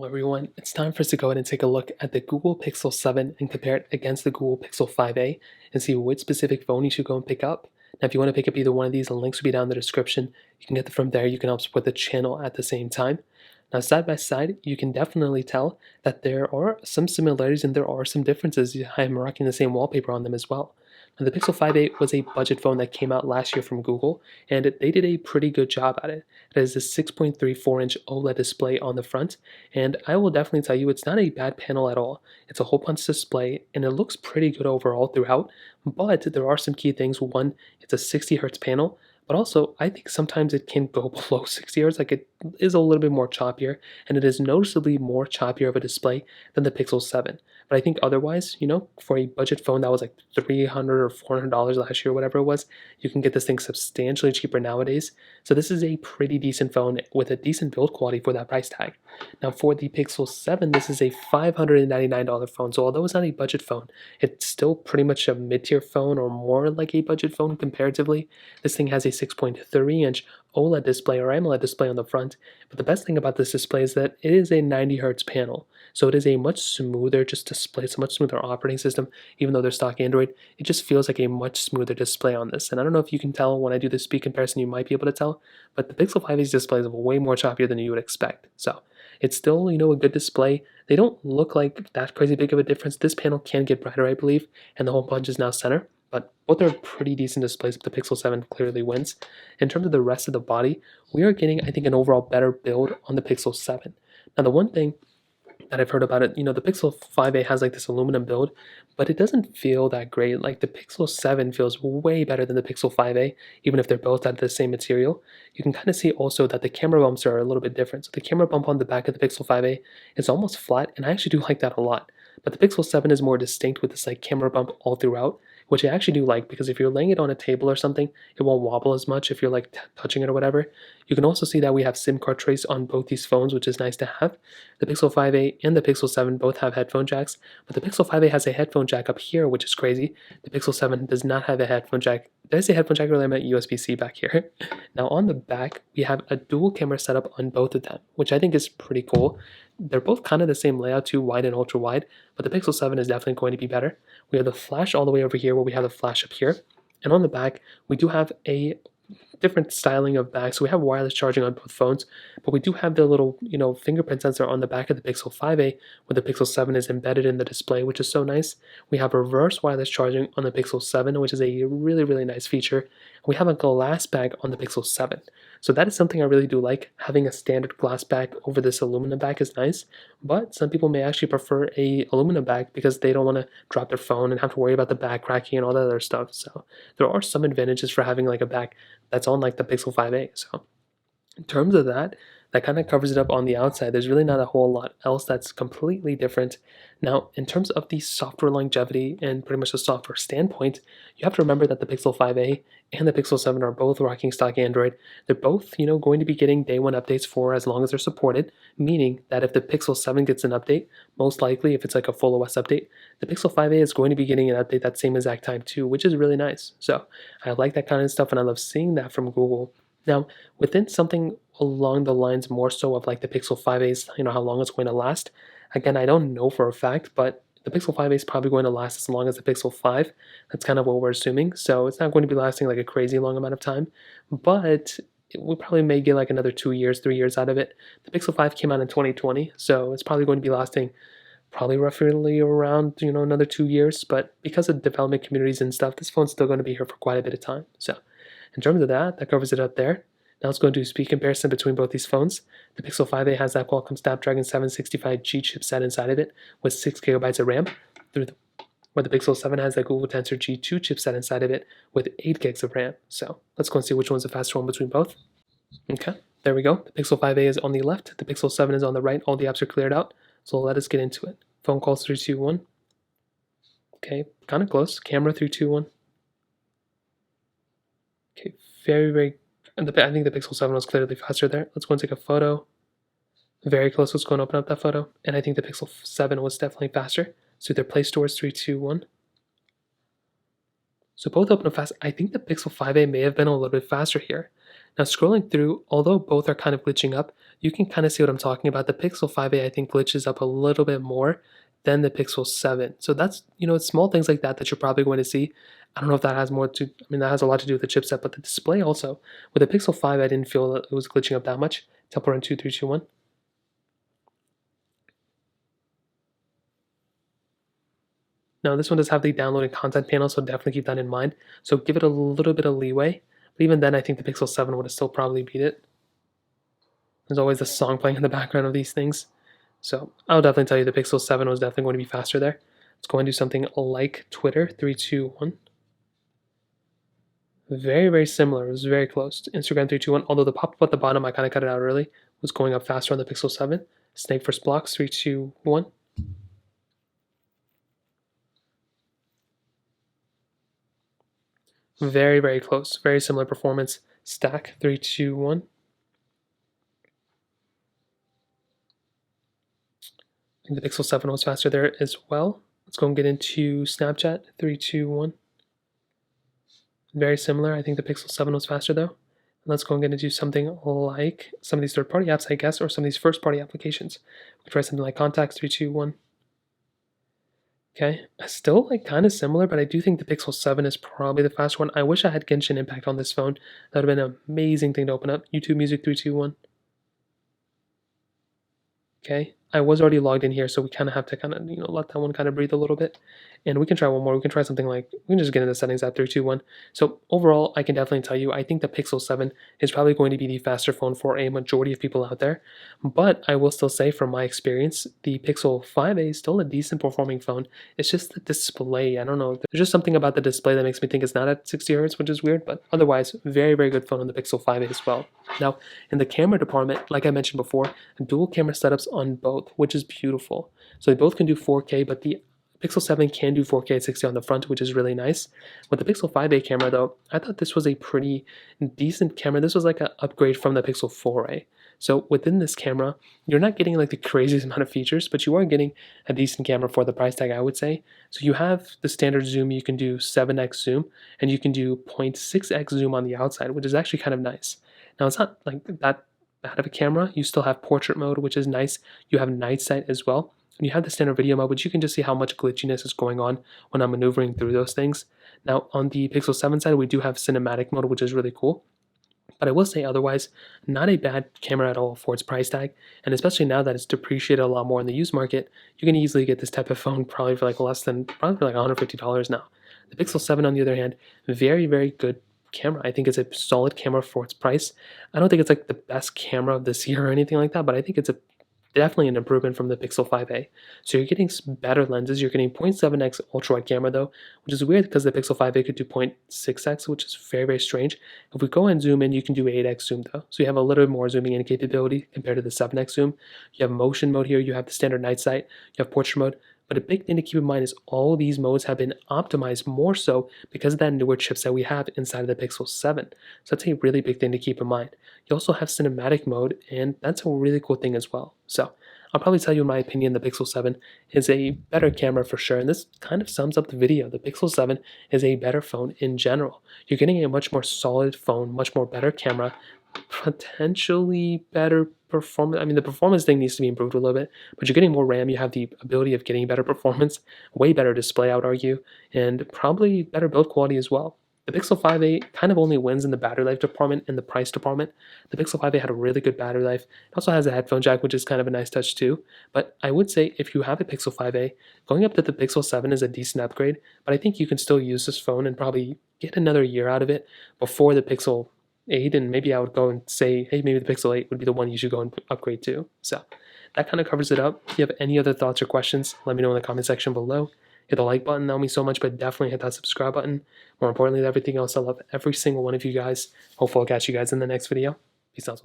Well, everyone, it's time for us to go ahead and take a look at the Google Pixel 7 and compare it against the Google Pixel 5a and see which specific phone you should go and pick up. Now, if you want to pick up either one of these, the links will be down in the description. You can get them from there. You can help support the channel at the same time. Now, side by side, you can definitely tell that there are some similarities and there are some differences. I'm rocking the same wallpaper on them as well. Now, the Pixel 5a was a budget phone that came out last year from Google, and they did a pretty good job at it. It has a 6.34-inch OLED display on the front, and I will definitely tell you it's not a bad panel at all. It's a hole punch display, and it looks pretty good overall throughout, but there are some key things. One, it's a 60 hertz panel, but also I think sometimes it can go below 60 hertz, like it is a little bit more choppier, and it is noticeably more choppier of a display than the Pixel 7. But I think otherwise, for a budget phone that was like $300 or $400 last year, whatever it was, you can get this thing substantially cheaper nowadays. So this is a pretty decent phone with a decent build quality for that price tag. Now for the Pixel 7, this is a $599 phone. So although it's not a budget phone, it's still pretty much a mid-tier phone or more like a budget phone comparatively. This thing has a 6.3-inch OLED display or AMOLED display on the front, but the best thing about this display is that it is a 90 hertz panel. So it is a much smoother display. It's a much smoother operating system. Even though they're stock Android, it just feels like a much smoother display on this. And I don't know if you can tell when I do this speed comparison, you might be able to tell, but the Pixel 5a's display is way more choppier than you would expect. So it's still, a good display. They don't look like that crazy big of a difference. This panel can get brighter, I believe, and the hole punch is now center. But both are pretty decent displays, but the Pixel 7 clearly wins. In terms of the rest of the body, we are getting, I think, an overall better build on the Pixel 7. Now, the one thing that I've heard about it, the Pixel 5a has like this aluminum build, but it doesn't feel that great. Like the Pixel 7 feels way better than the Pixel 5a, even if they're both out of the same material. You can kind of see also that the camera bumps are a little bit different. So the camera bump on the back of the Pixel 5a is almost flat, and I actually do like that a lot. But the Pixel 7 is more distinct with this like camera bump all throughout, which I actually do like because if you're laying it on a table or something, it won't wobble as much if you're like touching it or whatever. You can also see that we have SIM card trace on both these phones, which is nice to have. The Pixel 5a and the Pixel 7 both have headphone jacks, but the Pixel 5a has a headphone jack up here, which is crazy. The Pixel 7 does not have a headphone jack. Did I say headphone jack earlier? I meant USB-C back here. Now on the back, we have a dual camera setup on both of them, which I think is pretty cool. They're both kind of the same layout, too, wide and ultra wide, but the Pixel 7 is definitely going to be better. We have the flash all the way over here where we have the flash up here. And on the back, we do have a different styling of back. So we have wireless charging on both phones, but we do have the little, fingerprint sensor on the back of the Pixel 5a, where the Pixel 7 is embedded in the display, which is so nice. We have reverse wireless charging on the Pixel 7, which is a really, really nice feature. We have a glass bag on the Pixel 7. So that is something I really do like. Having a standard glass bag over this aluminum bag is nice, but some people may actually prefer a aluminum bag because they don't want to drop their phone and have to worry about the bag cracking and all that other stuff. So there are some advantages for having like a bag that's on like the Pixel 5a. So in terms of that, that kind of covers it up on the outside. There's really not a whole lot else that's completely different. Now, in terms of the software longevity and pretty much the software standpoint, you have to remember that the Pixel 5a and the Pixel 7 are both rocking stock Android. They're both, going to be getting day one updates for as long as they're supported, meaning that if the Pixel 7 gets an update, most likely if it's like a full OS update, the Pixel 5a is going to be getting an update that same exact time too, which is really nice. So I like that kind of stuff, and I love seeing that from Google. Now, within something along the lines more so of like the Pixel 5a's, how long it's going to last. Again, I don't know for a fact, but the Pixel 5a is probably going to last as long as the Pixel 5. That's kind of what we're assuming. So it's not going to be lasting like a crazy long amount of time, but we probably may get like another 2 years, 3 years out of it. The Pixel 5 came out in 2020, so it's probably going to be lasting probably roughly around, another 2 years. But because of development communities and stuff, this phone's still going to be here for quite a bit of time. So in terms of that, that covers it up there. Now let's go and do a speed comparison between both these phones. The Pixel 5a has that Qualcomm Snapdragon 765G chipset inside of it with 6 gigabytes of RAM, where the Pixel 7 has that Google Tensor G2 chipset inside of it with 8 gigs of RAM. So let's go and see which one's the faster one between both. Okay, there we go. The Pixel 5a is on the left, the Pixel 7 is on the right. All the apps are cleared out, so let us get into it. Phone calls 3, 2, 1. Okay, kind of close. Camera 3, 2, 1. Okay, very, very. And I think the Pixel 7 was clearly faster there. Let's go and take a photo. Very close. Let's go and open up that photo. And I think the Pixel 7 was definitely faster. So their Play Store is 3, 2, 1. So both open up fast. I think the Pixel 5a may have been a little bit faster here. Now scrolling through, although both are kind of glitching up, you can kind of see what I'm talking about. The Pixel 5a, I think, glitches up a little bit more than the Pixel 7. So that's, it's small things like that that you're probably going to see. I don't know if that has more to, I mean, that has a lot to do with the chipset, but the display also. With the Pixel 5, I didn't feel that it was glitching up that much. Tempo run 2, 3, 2, 1. Now, this one does have the downloading content panel, so definitely keep that in mind. So give it a little bit of leeway. But even then, I think the Pixel 7 would have still probably beat it. There's always the song playing in the background of these things. So I'll definitely tell you the Pixel 7 was definitely going to be faster there. Let's go and do something like Twitter. 3, 2, 1. Very, very similar. It was very close. Instagram 3, 2, 1. Although the pop-up at the bottom, I kind of cut it out early, was going up faster on the Pixel 7. Snake first blocks. 3, 2, 1. Very, very close. Very similar performance. Stack. 3, 2, 1. I think the Pixel 7 was faster there as well. Let's go and get into Snapchat. 3, 2, 1. Very similar. I think the Pixel 7 was faster though. Let's go and get into something like some of these third-party apps, I guess, or some of these first-party applications. We'll try something like Contacts. 3, 2, 1. Okay, still like kind of similar, but I do think the Pixel 7 is probably the faster one. I wish I had Genshin Impact on this phone. That would have been an amazing thing to open up. YouTube Music. 3, 2, 1. Okay, I was already logged in here, so we kind of have to kind of, let that one kind of breathe a little bit. And we can try one more. We can try something like, we can just get into settings at 3, 2, 1. So overall, I can definitely tell you, I think the Pixel 7 is probably going to be the faster phone for a majority of people out there. But I will still say from my experience, the Pixel 5a is still a decent performing phone. It's just the display. I don't know. There's just something about the display that makes me think it's not at 60 Hz, which is weird. But otherwise, very, very good phone on the Pixel 5a as well. Now, in the camera department, like I mentioned before, dual camera setups on both, which is beautiful. So they both can do 4K, but the Pixel 7 can do 4K at 60 on the front, which is really nice. With the Pixel 5a camera, though, I thought this was a pretty decent camera. This was like an upgrade from the Pixel 4a. So within this camera, you're not getting like the craziest amount of features, but you are getting a decent camera for the price tag, I would say. So you have the standard zoom, you can do 7x zoom, and you can do 0.6x zoom on the outside, which is actually kind of nice. Now, it's not like that bad of a camera. You still have portrait mode, which is nice. You have night sight as well. And you have the standard video mode, which you can just see how much glitchiness is going on when I'm maneuvering through those things. Now, on the Pixel 7 side, we do have cinematic mode, which is really cool. But I will say otherwise, not a bad camera at all for its price tag. And especially now that it's depreciated a lot more in the used market, you can easily get this type of phone probably for like probably for like $150 now. The Pixel 7, on the other hand, very, very good camera. I think it's a solid camera for its price. I don't think it's like the best camera of this year or anything like that, but I think it's definitely an improvement from the Pixel 5a. So you're getting better lenses. You're getting 0.7x ultra wide camera though, which is weird because the Pixel 5a could do 0.6x, which is very, very strange. If we go and zoom in, you can do 8x zoom though. So you have a little bit more zooming in capability compared to the 7x zoom. You have motion mode here. You have the standard night sight. You have portrait mode. But a big thing to keep in mind is all these modes have been optimized more so because of that newer chipset we have inside of the Pixel 7. So that's a really big thing to keep in mind. You also have cinematic mode, and that's a really cool thing as well. So I'll probably tell you in my opinion the Pixel 7 is a better camera for sure, and this kind of sums up the video. The Pixel 7 is a better phone in general. You're getting a much more solid phone, much more better camera, potentially better performance. I mean, the performance thing needs to be improved a little bit, but you're getting more RAM. You have the ability of getting better performance, way better display, I would argue, and probably better build quality as well. The Pixel 5a kind of only wins in the battery life department and the price department. The Pixel 5a had a really good battery life. It also has a headphone jack, which is kind of a nice touch too. But I would say if you have a Pixel 5a, going up to the Pixel 7 is a decent upgrade, but I think you can still use this phone and probably get another year out of it before the Pixel 8, and maybe I would go and say, hey, maybe the Pixel 8 would be the one you should go and upgrade to. So that kind of covers it up. If you have any other thoughts or questions, let me know in the comment section below. Hit the like button, that would mean so much, but definitely hit that subscribe button. More importantly than everything else, I love every single one of you guys. Hopefully I'll catch you guys in the next video. Peace out.